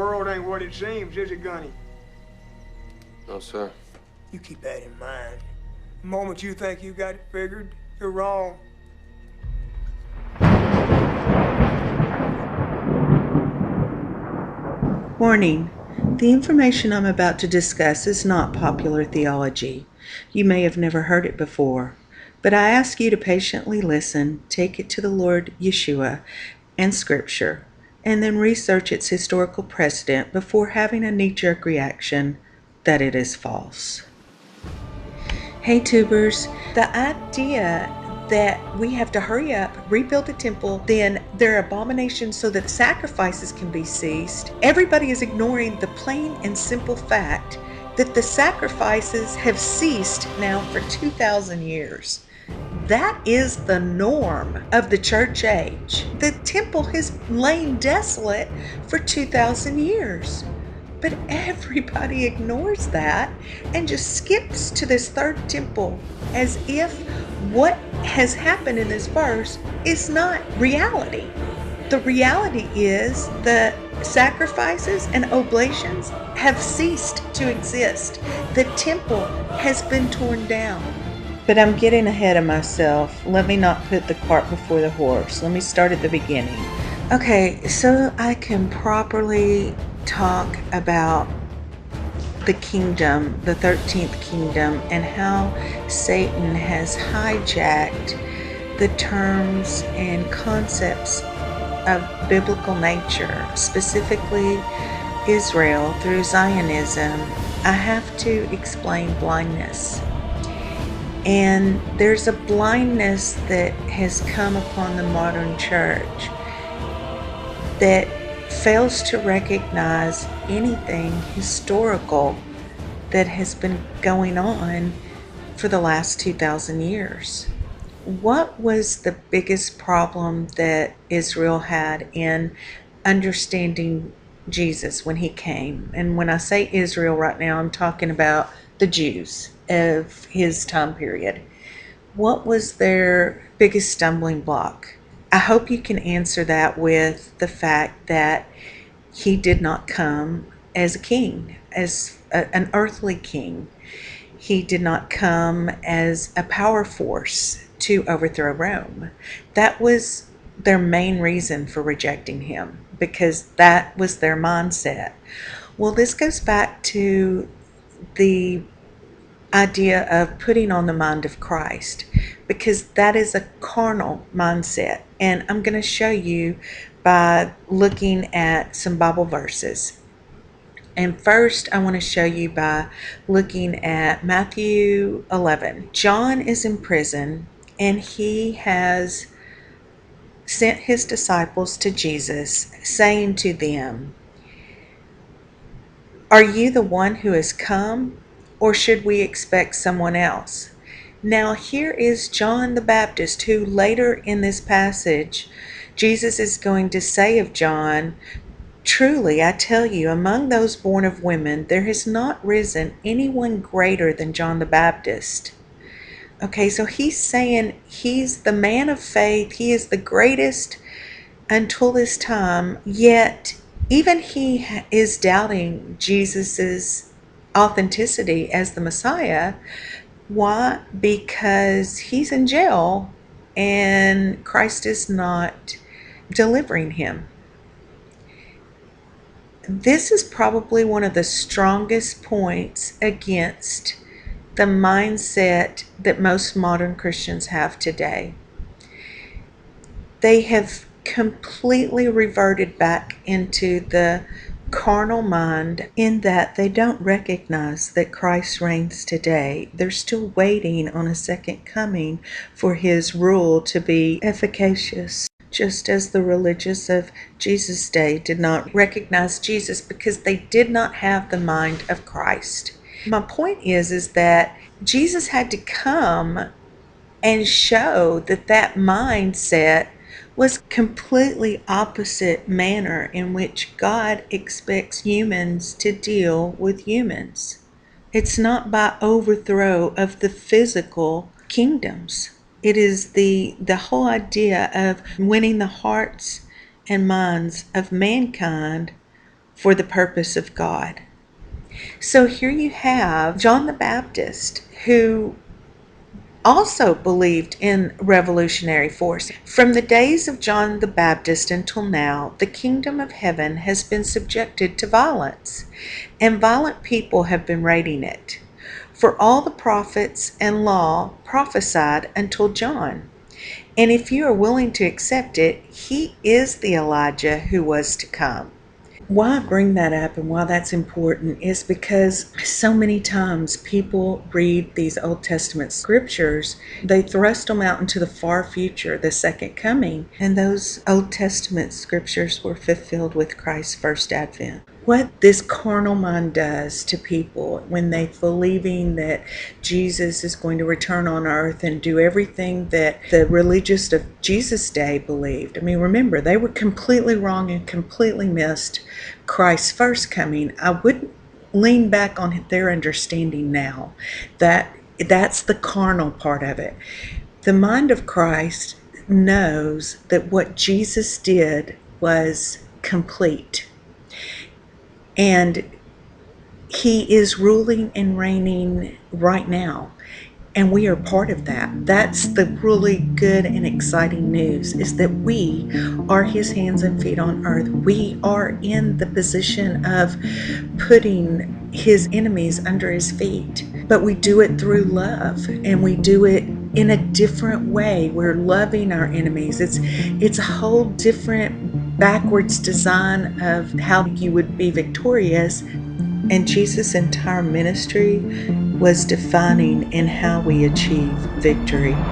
world ain't what it seems, is it, Gunny? No, sir. You keep that in mind. The moment you think you got it figured, you're wrong. Warning. The information I'm about to discuss is not popular theology. You may have never heard it before, but I ask you to patiently listen, take it to the Lord Yeshua and Scripture, and then research its historical precedent before having a knee-jerk reaction that it is false. Hey tubers, the idea that we have to hurry up, rebuild the temple, then there are abominations so that sacrifices can be ceased. Everybody is ignoring the plain and simple fact that the sacrifices have ceased now for 2,000 years. That is the norm of the church age. The temple has lain desolate for 2,000 years. But everybody ignores that and just skips to this third temple as if what has happened in this verse is not reality. The reality is the sacrifices and oblations have ceased to exist. The temple has been torn down. But I'm getting ahead of myself. Let me not put the cart before the horse. Let me start at the beginning. Okay, so I can properly talk about the kingdom, the 13th kingdom, and how Satan has hijacked the terms and concepts of biblical nature, specifically Israel through Zionism. I have to explain blindness. And there's a blindness that has come upon the modern church that fails to recognize anything historical that has been going on for the last 2,000 years. What was the biggest problem that Israel had in understanding Jesus when he came? And when I say Israel right now, I'm talking about the Jews of his time period. What was their biggest stumbling block? I hope you can answer that with the fact that he did not come as a king, as an earthly king. He did not come as a power force to overthrow Rome. That was their main reason for rejecting him, because that was their mindset. Well, this goes back to the idea of putting on the mind of Christ, because that is a carnal mindset. And I'm going to show you by looking at some Bible verses. And first, I want to show you by looking at Matthew 11. John is in prison, and he has sent his disciples to Jesus, saying to them, "Are you the one who has come, or should we expect someone else?" Now here is John the Baptist, who later in this passage, Jesus is going to say of John, "Truly, I tell you, among those born of women, there has not risen anyone greater than John the Baptist." Okay, so he's saying he's the man of faith. He is the greatest until this time, yet even he is doubting Jesus's authenticity as the Messiah. Why? Because he's in jail and Christ is not delivering him. This is probably one of the strongest points against the mindset that most modern Christians have today. They have completely reverted back into the carnal mind, in that they don't recognize that Christ reigns today. They're still waiting on a second coming for his rule to be efficacious, just as the religious of Jesus' day did not recognize Jesus because they did not have the mind of Christ. My point is that Jesus had to come and show that that mindset was completely opposite manner in which God expects humans to deal with humans. It's not by overthrow of the physical kingdoms. It is the whole idea of winning the hearts and minds of mankind for the purpose of God. So here you have John the Baptist, who also believed in revolutionary force. From the days of John the Baptist until now, the kingdom of heaven has been subjected to violence, and violent people have been raiding it. For all the prophets and law prophesied until John. And if you are willing to accept it, he is the Elijah who was to come. Why I bring that up and why that's important is because so many times people read these Old Testament scriptures, they thrust them out into the far future, the second coming, and those Old Testament scriptures were fulfilled with Christ's first advent. What this carnal mind does to people when they believing that Jesus is going to return on earth and do everything that the religious of Jesus' day believed. I mean, remember, they were completely wrong and completely missed Christ's first coming. I would lean back on their understanding now that that's the carnal part of it. The mind of Christ knows that what Jesus did was complete. And he is ruling and reigning right now. And we are part of that. That's the really good and exciting news, is that we are his hands and feet on earth. We are in the position of putting his enemies under his feet. But we do it through love, and we do it in a different way. We're loving our enemies. It's a whole different backwards design of how you would be victorious. And Jesus' entire ministry was defining in how we achieve victory. And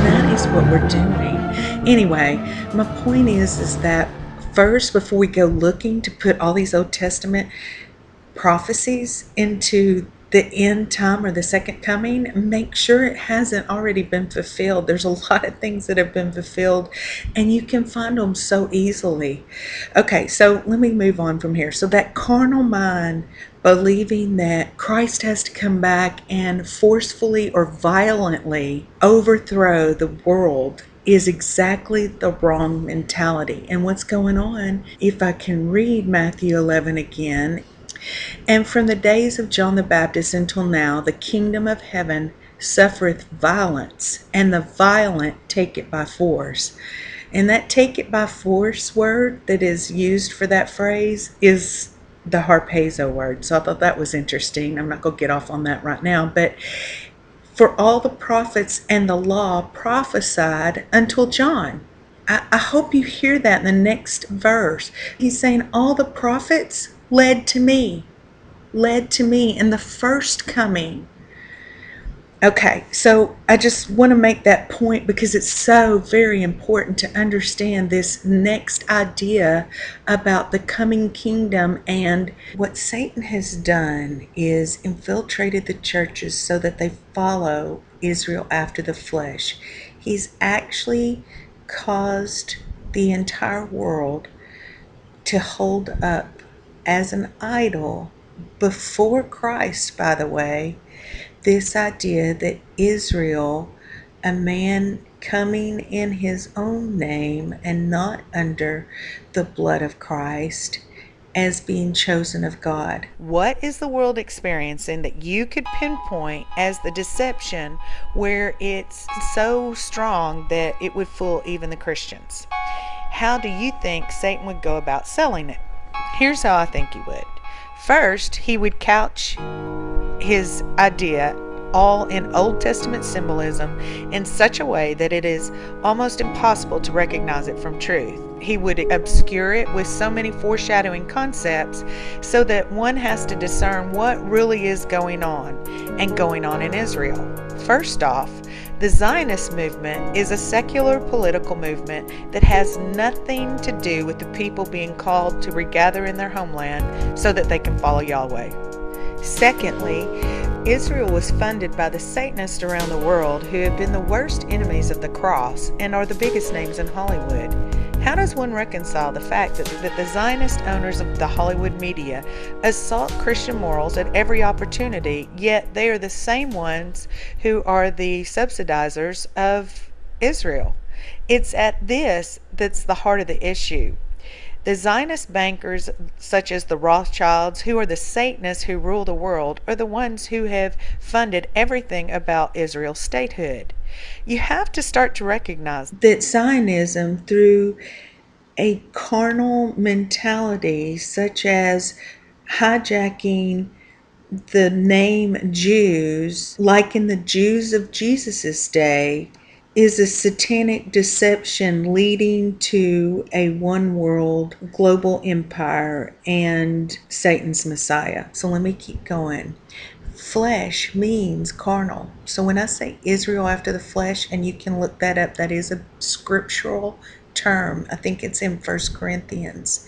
that is what we're doing. Anyway, my point is that first, before we go looking to put all these Old Testament prophecies into the end time or the second coming, make sure it hasn't already been fulfilled. There's a lot of things that have been fulfilled, and you can find them so easily. Okay, so let me move on from here. So that carnal mind believing that Christ has to come back and forcefully or violently overthrow the world is exactly the wrong mentality. And what's going on, if I can read Matthew 11 again, and from the days of John the Baptist until now, the kingdom of heaven suffereth violence, and the violent take it by force. And that take it by force word that is used for that phrase is the harpazo word. So I thought that was interesting. I'm not going to get off on that right now, but for all the prophets and the law prophesied until John. I hope you hear that in the next verse. He's saying all the prophets led to me in the first coming. Okay, so I just want to make that point because it's so very important to understand this next idea about the coming kingdom. And what Satan has done is infiltrated the churches so that they follow Israel after the flesh. He's actually caused the entire world to hold up as an idol before Christ, by the way, this idea that Israel, a man coming in his own name and not under the blood of Christ, as being chosen of God. What is the world experiencing that you could pinpoint as the deception where it's so strong that it would fool even the Christians? How do you think Satan would go about selling it? Here's how I think he would. First, he would couch his idea all in Old Testament symbolism in such a way that it is almost impossible to recognize it from truth. He would obscure it with so many foreshadowing concepts so that one has to discern what really is going on and going on in Israel. First off, the Zionist movement is a secular political movement that has nothing to do with the people being called to regather in their homeland so that they can follow Yahweh. Secondly, Israel was funded by the Satanists around the world who have been the worst enemies of the cross and are the biggest names in Hollywood. How does one reconcile the fact that the Zionist owners of the Hollywood media assault Christian morals at every opportunity, yet they are the same ones who are the subsidizers of Israel? It's at this that's the heart of the issue. The Zionist bankers, such as the Rothschilds, who are the Satanists who rule the world, are the ones who have funded everything about Israel's statehood. You have to start to recognize that Zionism, through a carnal mentality, such as hijacking the name Jews, like in the Jews of Jesus' day, is a satanic deception leading to a one world global empire and Satan's Messiah. So let me keep going. Flesh means carnal. So when I say Israel after the flesh, and you can look that up, that is a scriptural term. I think it's in 1 Corinthians.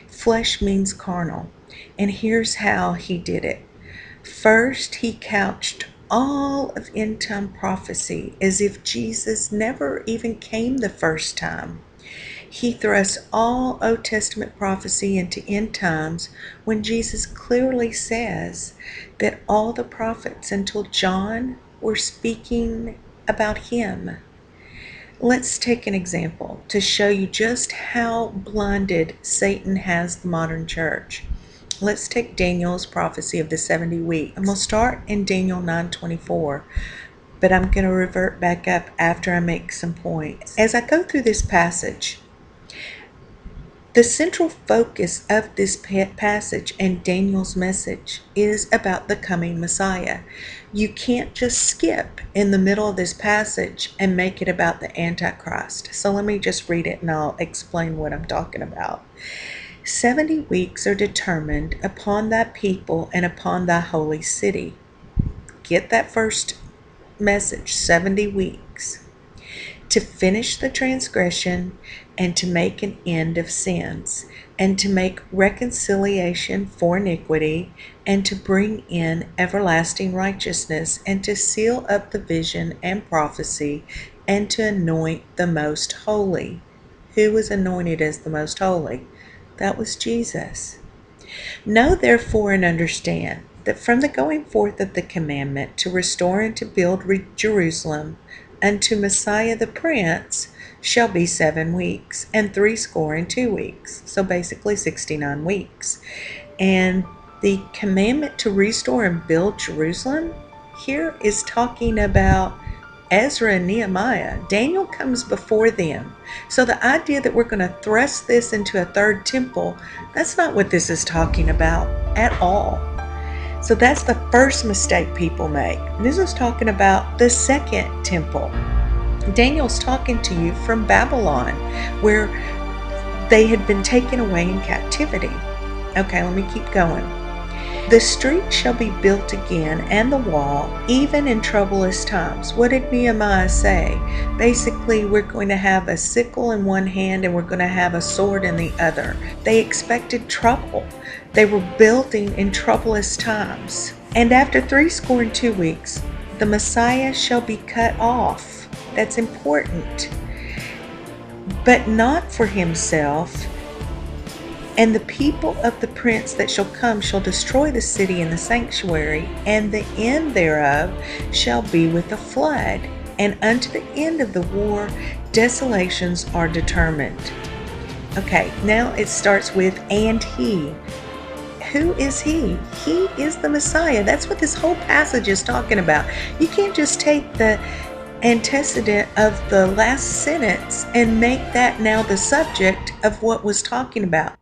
Flesh means carnal. And here's how he did it. First, he couched all of end-time prophecy as if Jesus never even came the first time. He thrust all Old Testament prophecy into end times when Jesus clearly says that all the prophets until John were speaking about him. Let's take an example to show you just how blinded Satan has the modern church. Let's take Daniel's prophecy of the 70 weeks. And we'll start in Daniel 9:24, but I'm going to revert back up after I make some points. As I go through this passage, the central focus of this passage and Daniel's message is about the coming Messiah. You can't just skip in the middle of this passage and make it about the Antichrist. So let me just read it and I'll explain what I'm talking about. 70 weeks are determined upon thy people and upon thy holy city. Get that first message, 70 weeks. To finish the transgression and to make an end of sins, and to make reconciliation for iniquity, and to bring in everlasting righteousness, and to seal up the vision and prophecy, and to anoint the most holy. Who was anointed as the most holy? That was Jesus. Know therefore and understand that from the going forth of the commandment to restore and to build Jerusalem unto Messiah the Prince shall be 7 weeks, and 62 weeks. So basically 69 weeks. And the commandment to restore and build Jerusalem here is talking about Ezra and Nehemiah. Daniel comes before them. So the idea that we're going to thrust this into a third temple, that's not what this is talking about at all. So that's the first mistake people make. This is talking about the second temple. Daniel's talking to you from Babylon, where they had been taken away in captivity. Okay, let me keep going. The street shall be built again, and the wall, even in troublous times. What did Nehemiah say? Basically, we're going to have a sickle in one hand and we're going to have a sword in the other. They expected trouble. They were building in troublous times. And after 62 weeks, the Messiah shall be cut off. That's important. But not for himself. And the people of the prince that shall come shall destroy the city and the sanctuary, and the end thereof shall be with a flood. And unto the end of the war, desolations are determined. Okay, now it starts with, and he. Who is he? He is the Messiah. That's what this whole passage is talking about. You can't just take the antecedent of the last sentence and make that now the subject of what was talking about.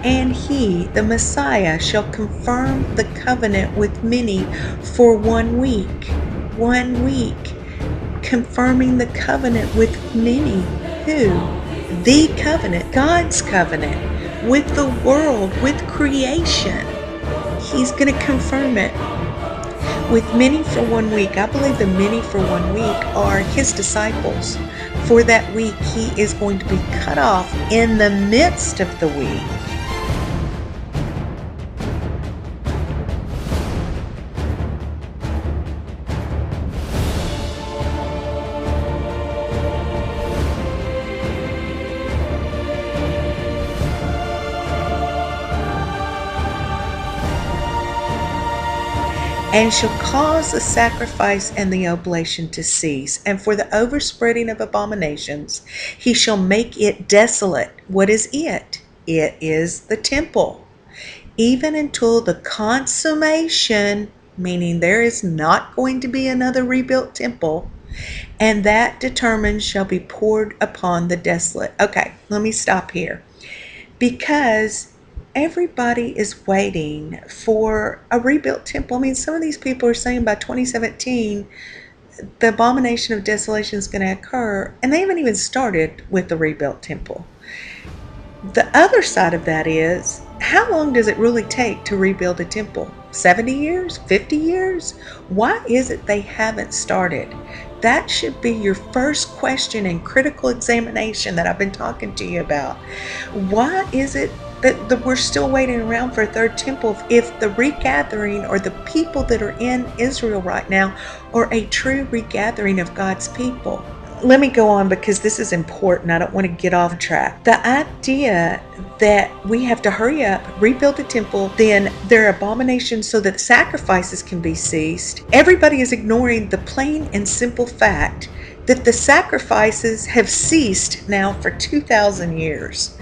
And he, the Messiah, shall confirm the covenant with many for 1 week. 1 week. Confirming the covenant with many. Who? The covenant, God's covenant, with the world, with creation. He's going to confirm it with many for 1 week. I believe the many for 1 week are his disciples. For that week, he is going to be cut off in the midst of the week. And shall cause the sacrifice and the oblation to cease. And for the overspreading of abominations, he shall make it desolate. What is it? It is the temple. Even until the consummation, meaning there is not going to be another rebuilt temple, and that determined shall be poured upon the desolate. Okay, let me stop here. Because everybody is waiting for a rebuilt temple. I mean, some of these people are saying by 2017, the abomination of desolation is going to occur, and they haven't even started with the rebuilt temple. The other side of that is, how long does it really take to rebuild a temple? 70 years? 50 years? Why is it they haven't started? That should be your first question and critical examination that I've been talking to you about. Why is it that we're still waiting around for a third temple if the regathering or the people that are in Israel right now are a true regathering of God's people? Let me go on because this is important. I don't want to get off track. The idea that we have to hurry up, rebuild the temple, then there are abominations so that sacrifices can be ceased. Everybody is ignoring the plain and simple fact that the sacrifices have ceased now for 2,000 years.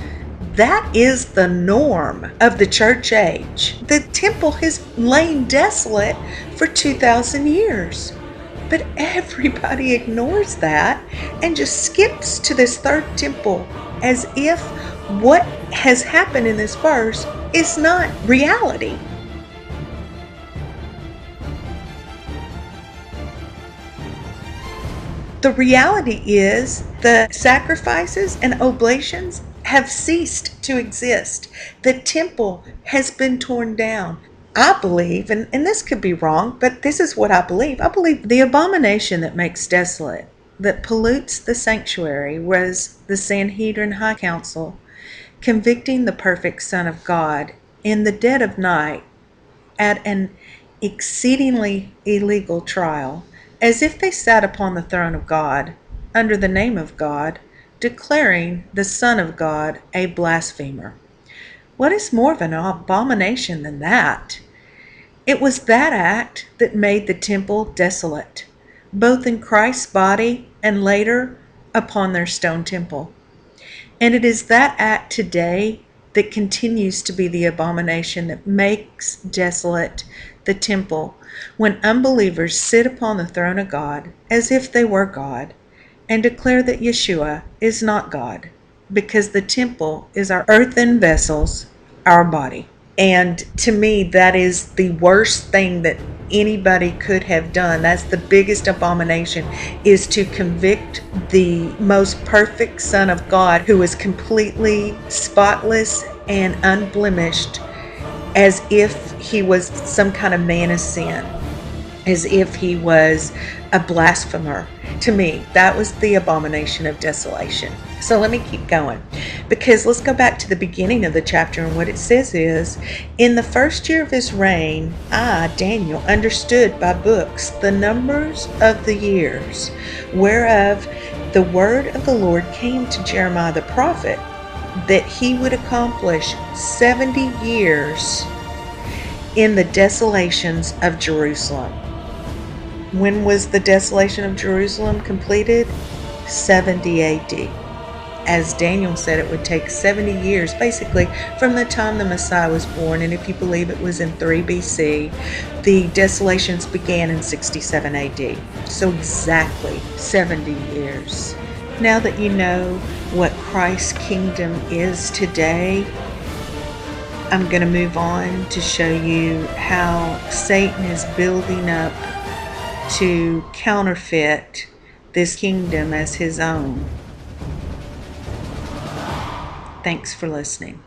That is the norm of the church age. The temple has lain desolate for 2,000 years. But everybody ignores that and just skips to this third temple as if what has happened in this verse is not reality. The reality is the sacrifices and oblations have ceased to exist. The temple has been torn down. I believe, and this could be wrong, but this is what I believe. I believe the abomination that makes desolate, that pollutes the sanctuary, was the Sanhedrin High Council convicting the perfect Son of God in the dead of night at an exceedingly illegal trial, as if they sat upon the throne of God, under the name of God, declaring the Son of God a blasphemer. What is more of an abomination than that? It was that act that made the temple desolate, both in Christ's body and later upon their stone temple. And it is that act today that continues to be the abomination that makes desolate the temple when unbelievers sit upon the throne of God as if they were God and declare that Yeshua is not God, because the temple is our earthen vessels, our body. And to me, that is the worst thing that anybody could have done. That's the biggest abomination, is to convict the most perfect Son of God, who is completely spotless and unblemished, as if he was some kind of man of sin, as if he was a blasphemer. To me, that was the abomination of desolation. So let me keep going, because let's go back to the beginning of the chapter, and what it says is, in the first year of his reign, I, Daniel, understood by books the numbers of the years, whereof the word of the Lord came to Jeremiah the prophet, that he would accomplish 70 years in the desolations of Jerusalem. When was the desolation of Jerusalem completed? 70 AD. As Daniel said, it would take 70 years, basically from the time the Messiah was born, and if you believe it was in 3 BC, the desolations began in 67 AD. So exactly 70 years. Now that you know what Christ's kingdom is today, I'm going to move on to show you how Satan is building up to counterfeit this kingdom as his own. Thanks for listening.